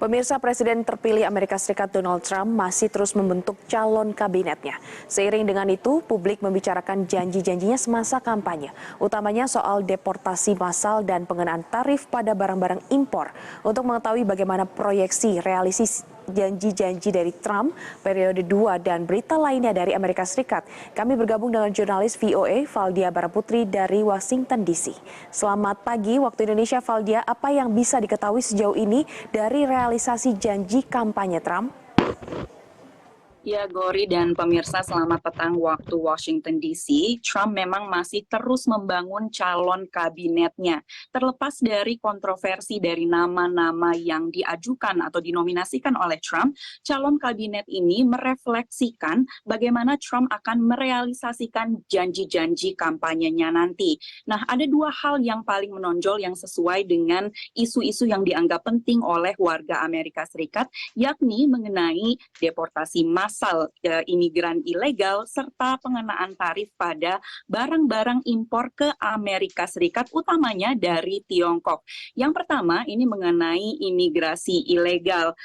Pemirsa, Presiden terpilih Amerika Serikat Donald Trump masih terus membentuk calon kabinetnya. Seiring dengan itu, publik membicarakan janji-janjinya semasa kampanye, utamanya soal deportasi massal dan pengenaan tarif pada barang-barang impor. Untuk mengetahui bagaimana proyeksi realisasi janji-janji dari Trump periode 2 dan berita lainnya dari Amerika Serikat, kami bergabung dengan jurnalis VOA Valdia Baraputri dari Washington DC. Selamat pagi waktu Indonesia, Valdia. Apa yang bisa diketahui sejauh ini dari realisasi janji kampanye Trump? Ya, Gori dan pemirsa, selamat petang waktu Washington DC. Trump memang masih terus membangun calon kabinetnya. Terlepas dari kontroversi dari nama-nama yang diajukan atau dinominasikan oleh Trump, calon kabinet ini merefleksikan bagaimana Trump akan merealisasikan janji-janji kampanyenya nanti. Nah, ada dua hal yang paling menonjol yang sesuai dengan isu-isu yang dianggap penting oleh warga Amerika Serikat, yakni mengenai deportasi massal imigran ilegal serta pengenaan tarif pada barang-barang impor ke Amerika Serikat, utamanya dari Tiongkok. Yang pertama ini mengenai imigrasi ilegal.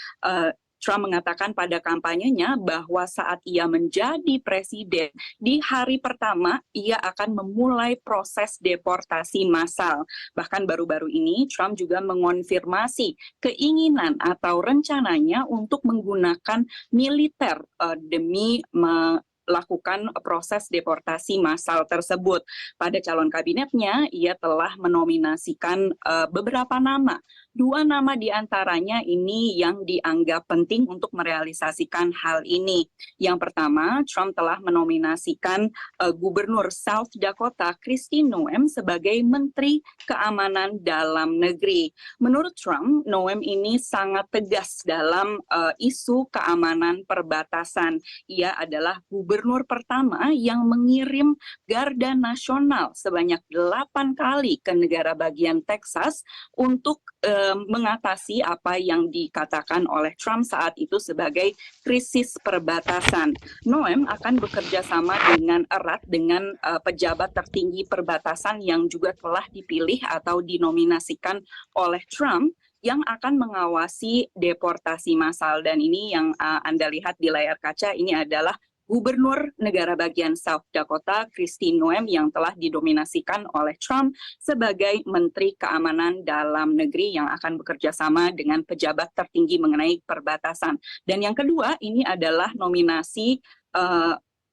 Trump mengatakan pada kampanyenya bahwa saat ia menjadi presiden, di hari pertama ia akan memulai proses deportasi massal. Bahkan baru-baru ini Trump juga mengonfirmasi keinginan atau rencananya untuk menggunakan militer demi melakukan proses deportasi massal tersebut. Pada calon kabinetnya, ia telah menominasikan beberapa nama. Dua nama diantaranya ini yang dianggap penting untuk merealisasikan hal ini. Yang pertama, Trump telah menominasikan Gubernur South Dakota Kristi Noem sebagai Menteri Keamanan Dalam Negeri. Menurut Trump, Noem ini sangat tegas dalam isu keamanan perbatasan. Ia adalah gubernur pertama yang mengirim Garda Nasional sebanyak 8 kali ke negara bagian Texas untuk mengatasi apa yang dikatakan oleh Trump saat itu sebagai krisis perbatasan. Noem akan bekerja sama dengan erat dengan pejabat tertinggi perbatasan yang juga telah dipilih atau dinominasikan oleh Trump yang akan mengawasi deportasi massal. Dan ini yang Anda lihat di layar kaca, ini adalah Gubernur negara bagian South Dakota, Kristi Noem, yang telah didominasikan oleh Trump sebagai Menteri Keamanan Dalam Negeri yang akan bekerja sama dengan pejabat tertinggi mengenai perbatasan. Dan yang kedua, ini adalah nominasi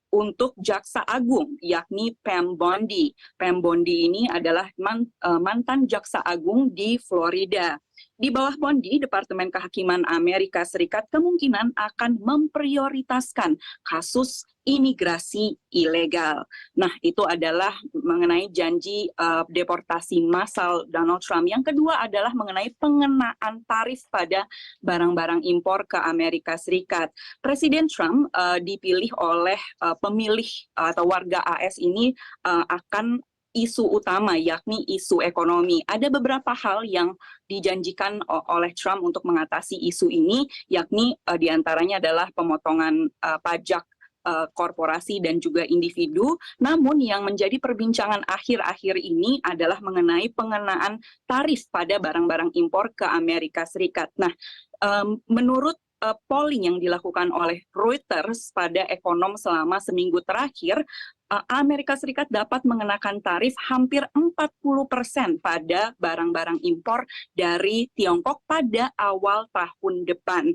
untuk Jaksa Agung, yakni Pam Bondi. Pam Bondi ini adalah mantan Jaksa Agung di Florida. Di bawah Bondi, Departemen Kehakiman Amerika Serikat kemungkinan akan memprioritaskan kasus imigrasi ilegal. Nah, itu adalah mengenai janji deportasi massal Donald Trump. Yang kedua adalah mengenai pengenaan tarif pada barang-barang impor ke Amerika Serikat. Presiden Trump dipilih oleh pemilih atau warga AS ini akan isu utama, yakni isu ekonomi. Ada beberapa hal yang dijanjikan oleh Trump untuk mengatasi isu ini, yakni diantaranya adalah pemotongan pajak korporasi dan juga individu. Namun yang menjadi perbincangan akhir-akhir ini adalah mengenai pengenaan tarif pada barang-barang impor ke Amerika Serikat. Nah, menurut polling yang dilakukan oleh Reuters pada ekonom selama seminggu terakhir, Amerika Serikat dapat mengenakan tarif hampir 40% pada barang-barang impor dari Tiongkok pada awal tahun depan.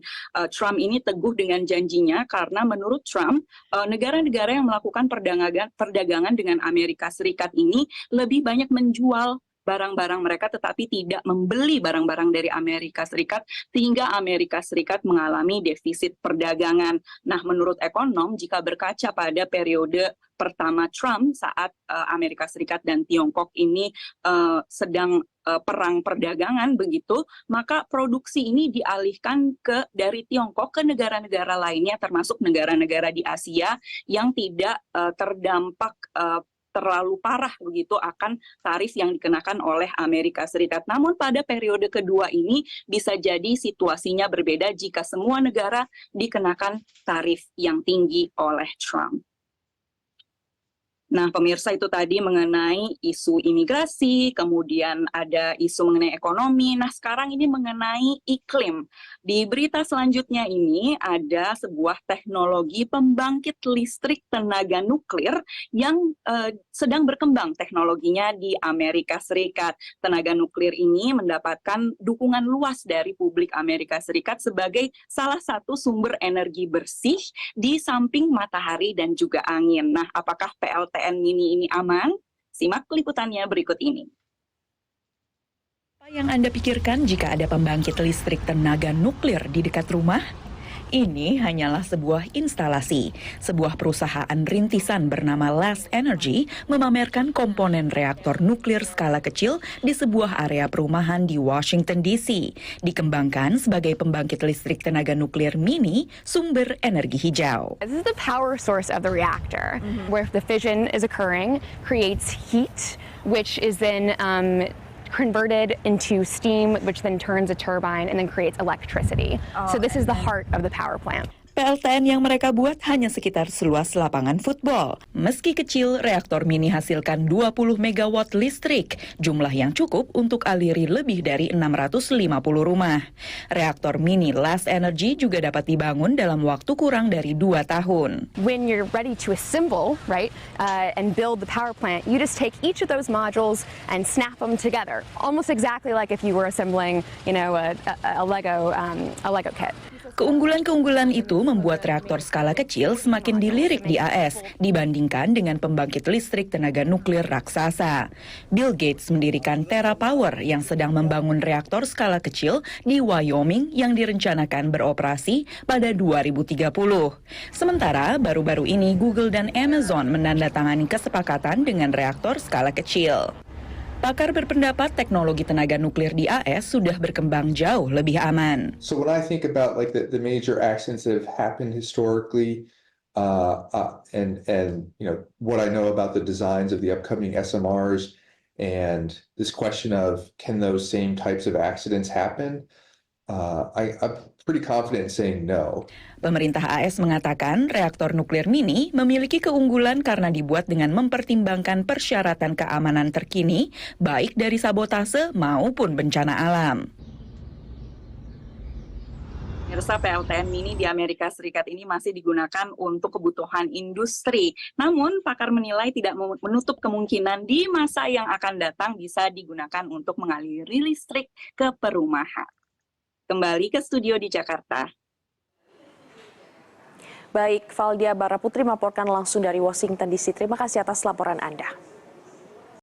Trump ini teguh dengan janjinya karena menurut Trump, negara-negara yang melakukan perdagangan dengan Amerika Serikat ini lebih banyak menjual barang-barang mereka tetapi tidak membeli barang-barang dari Amerika Serikat sehingga Amerika Serikat mengalami defisit perdagangan. Nah, menurut ekonom, jika berkaca pada periode pertama Trump saat Amerika Serikat dan Tiongkok ini sedang perang perdagangan begitu, maka produksi ini dialihkan dari Tiongkok ke negara-negara lainnya termasuk negara-negara di Asia yang tidak terdampak terlalu parah begitu akan tarif yang dikenakan oleh Amerika Serikat. Namun pada periode kedua ini bisa jadi situasinya berbeda jika semua negara dikenakan tarif yang tinggi oleh Trump. Nah, pemirsa, itu tadi mengenai isu imigrasi, kemudian ada isu mengenai ekonomi. Nah, sekarang ini mengenai iklim. Di berita selanjutnya ini ada sebuah teknologi pembangkit listrik tenaga nuklir yang sedang berkembang teknologinya di Amerika Serikat. Tenaga nuklir ini mendapatkan dukungan luas dari publik Amerika Serikat sebagai salah satu sumber energi bersih di samping matahari dan juga angin. Nah, apakah PLTN Mini ini aman? Simak liputannya berikut ini. Apa yang Anda pikirkan jika ada pembangkit listrik tenaga nuklir di dekat rumah? Ini hanyalah sebuah instalasi. Sebuah perusahaan rintisan bernama Last Energy memamerkan komponen reaktor nuklir skala kecil di sebuah area perumahan di Washington DC. Dikembangkan sebagai pembangkit listrik tenaga nuklir mini sumber energi hijau. This is the power source of the reactor, where the fission is occurring, creates heat, which is then converted into steam, which then turns a turbine and then creates electricity. So this is the heart of the power plant. PLTN yang mereka buat hanya sekitar seluas lapangan football. Meski kecil, reaktor mini hasilkan 20 megawatt listrik, jumlah yang cukup untuk aliri lebih dari 650 rumah. Reaktor mini Last Energy juga dapat dibangun dalam waktu kurang dari 2 tahun. When you're ready to assemble, right, and build the power plant, you just take each of those modules and snap them together, almost exactly like if you were assembling, a Lego kit. Keunggulan-keunggulan itu membuat reaktor skala kecil semakin dilirik di AS dibandingkan dengan pembangkit listrik tenaga nuklir raksasa. Bill Gates mendirikan TerraPower yang sedang membangun reaktor skala kecil di Wyoming yang direncanakan beroperasi pada 2030. Sementara baru-baru ini Google dan Amazon menandatangani kesepakatan dengan reaktor skala kecil. Pakar berpendapat teknologi tenaga nuklir di AS sudah berkembang jauh lebih aman. So when I think about like the major accidents that have happened historically, and what I know about the designs of the upcoming SMRs, and this question of can those same types of accidents happen, I'm pretty confident in saying no. Pemerintah AS mengatakan reaktor nuklir mini memiliki keunggulan karena dibuat dengan mempertimbangkan persyaratan keamanan terkini, baik dari sabotase maupun bencana alam. Pemirsa, PLTN Mini di Amerika Serikat ini masih digunakan untuk kebutuhan industri. Namun, pakar menilai tidak menutup kemungkinan di masa yang akan datang bisa digunakan untuk mengaliri listrik ke perumahan. Kembali ke studio di Jakarta. Baik, Valdia Baraputri melaporkan langsung dari Washington DC. Terima kasih atas laporan Anda.